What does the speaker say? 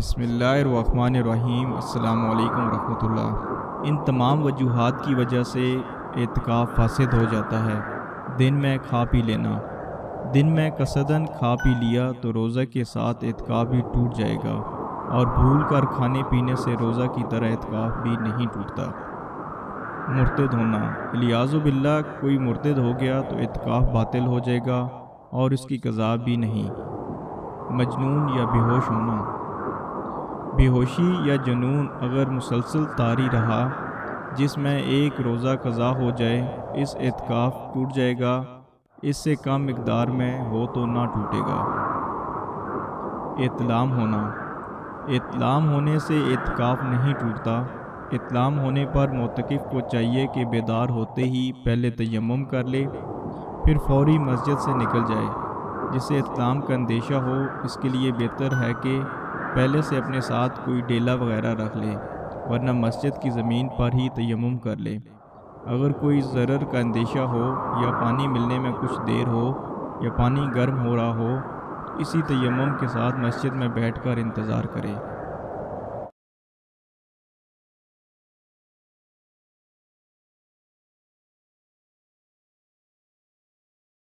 بسم اللہ الرحمن الرحیم۔ السلام علیکم ورحمۃ اللہ۔ ان تمام وجوہات کی وجہ سے اعتکاف فاسد ہو جاتا ہے۔ دن میں کھا پی لینا، دن میں قصداً کھا پی لیا تو روزہ کے ساتھ اعتکاف بھی ٹوٹ جائے گا، اور بھول کر کھانے پینے سے روزہ کی طرح اعتکاف بھی نہیں ٹوٹتا۔ مرتد ہونا، الیاذ باللہ کوئی مرتد ہو گیا تو اعتکاف باطل ہو جائے گا اور اس کی قضا بھی نہیں۔ مجنون یا بے ہوش ہونا، بے ہوشی یا جنون اگر مسلسل طاری رہا جس میں ایک روزہ قضا ہو جائے، اس اعتکاف ٹوٹ جائے گا، اس سے کم مقدار میں ہو تو نہ ٹوٹے گا۔ احتلام ہونا، احتلام ہونے سے اعتکاف نہیں ٹوٹتا۔ احتلام ہونے پر معتکف کو چاہیے کہ بیدار ہوتے ہی پہلے تیمم کر لے، پھر فوری مسجد سے نکل جائے۔ جسے احتلام کا اندیشہ ہو اس کے لیے بہتر ہے کہ پہلے سے اپنے ساتھ کوئی ڈیلا وغیرہ رکھ لے، ورنہ مسجد کی زمین پر ہی تیمم کر لے۔ اگر کوئی ضرر کا اندیشہ ہو یا پانی ملنے میں کچھ دیر ہو یا پانی گرم ہو رہا ہو تو اسی تیمم کے ساتھ مسجد میں بیٹھ کر انتظار کرے۔